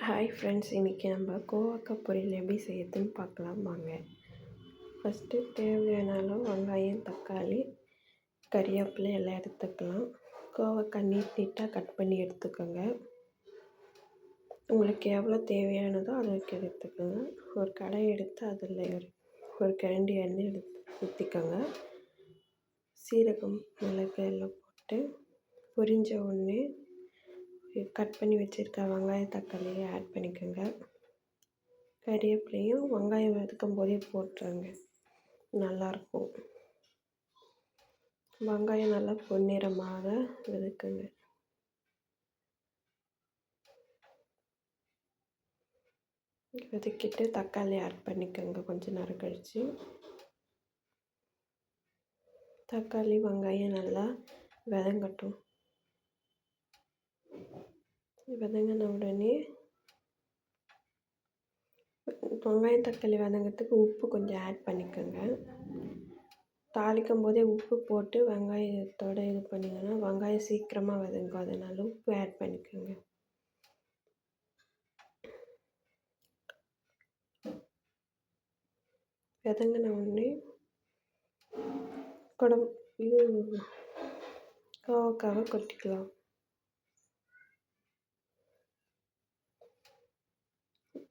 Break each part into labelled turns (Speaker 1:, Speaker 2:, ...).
Speaker 1: Hi friends, இன்றைக்கி நம்ம கோவக்காய் பொரியல் எப்படி செய்யறதுன்னு பார்க்கலாம் வாங்க. ஃபஸ்ட்டு தேவையான அளவு வெங்காயம், தக்காளி, கறிவேப்பிலை எல்லாம் எடுத்துக்கலாம். கோவக்காய் நீட்டாக கட் பண்ணி எடுத்துக்கோங்க. உங்களுக்கு எவ்வளோ தேவையானதோ அளவுக்கு எடுத்துக்கோங்க. ஒரு கடாய் எடுத்து அதில் ஒரு கரண்டி எண்ணெய் ஊற்றிக்கோங்க. சீரகம், மிளகு எல்லாம் போட்டு பொரிஞ்ச உடனே கட் பண்ணி வச்சுருக்க வெங்காயம், தக்காளியை ஆட் பண்ணிக்கோங்க. கறிவேப்பிலையும் வெங்காயம் வதக்கும் போதே போட்டுருங்க, நல்லாயிருக்கும். வெங்காயம் நல்லா பொன்னிறமாக வதக்குங்க. வதக்கிட்டு தக்காளி ஆட் பண்ணிக்கோங்க. கொஞ்சம் நேரம் கழித்து தக்காளி வெங்காயம் நல்லா வதங்கட்டும். வதங்கின உடனே வெங்காயம் தக்காளி வதங்கிறதுக்கு உப்பு கொஞ்சம் ஆட் பண்ணிக்கோங்க. தாளிக்கும் போதே உப்பு போட்டு வெங்காயத்தோடு இது பண்ணிங்கன்னா வெங்காயம் சீக்கிரமாக வதங்கும். அதனால் உப்பு ஆட் பண்ணிக்கோங்க. வதங்கின உடனே கோவக்காவை கொட்டிக்கலாம்.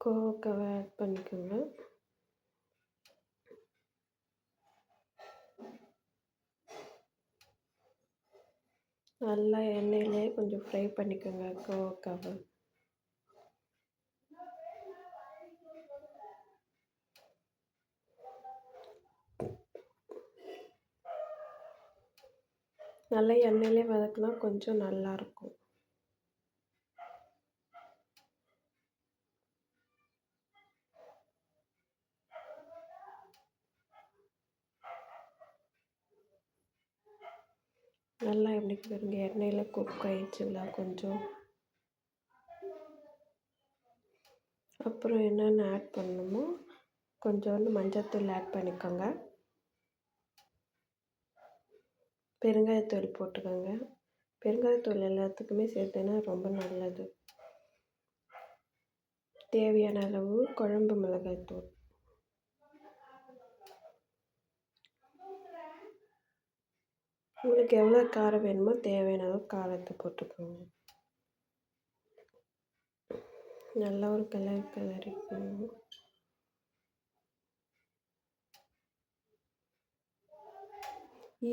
Speaker 1: கோவக்காவை ஆட் பண்ணிக்கோங்க. நல்லா எண்ணெயிலே கொஞ்சம் ஃப்ரை பண்ணிக்கோங்க கோவக்காவை. நல்லா எண்ணெயிலே வதக்கினா கொஞ்சம் நல்லாயிருக்கும். நல்லா எப்படி பாருங்க, எண்ணெயில் குக் ஆயிடுச்சுங்களா கொஞ்சம். அப்புறம் என்னென்ன ஆட் பண்ணணுமோ கொஞ்சோண்டு மஞ்சள்தூள் ஆட் பண்ணிக்கோங்க. பெருங்காயத்தூள் போட்டுக்கோங்க. பெருங்காயத்தூள் எல்லாத்துக்குமே சேர்த்துனா ரொம்ப நல்லது. தேவையான அளவு குழம்பு மிளகாய்த்தூள். உங்களுக்கு எவ்வளோ காரம் வேணுமோ தேவையான அளவு காரத்தை போட்டுக்கோங்க. நல்லா ஒரு கிளறிக்கணும்.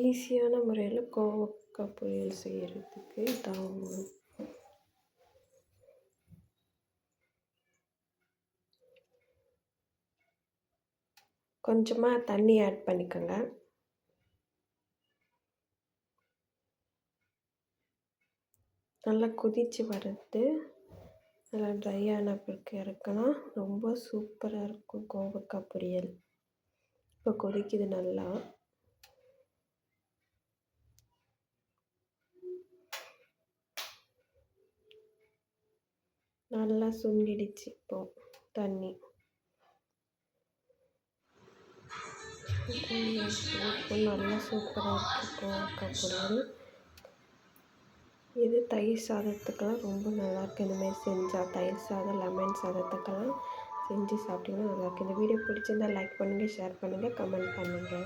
Speaker 1: ஈஸியான முறையில் கோவக்காய் பொரியல் செய்கிறதுக்கு இதாகும். கொஞ்சமாக தண்ணி ஆட் பண்ணிக்கோங்க. நல்லா கொதித்து வர்றது நல்லா ட்ரையான பிறகு இறக்குனா ரொம்ப சூப்பராக இருக்கும் கோவக்காய் பொரியல். இப்போ கொதிக்குது நல்லா. நல்லா சுண்டிடுச்சு இப்போ தண்ணி. நல்லா சூப்பராக இருக்குது கோவக்காய் பொரியல். இது தயிர் சாதத்துக்கெல்லாம் ரொம்ப நல்லாயிருக்கு. இந்தமாதிரி செஞ்சால் தயிர் சாதம், லெமன் சாதத்துக்கெல்லாம் செஞ்சு சாப்பிட்டிங்கன்னா நல்லாயிருக்கு. இந்த வீடியோ பிடிச்சிருந்தால் லைக் பண்ணுங்கள், ஷேர் பண்ணுங்கள், கமெண்ட் பண்ணுங்கள்.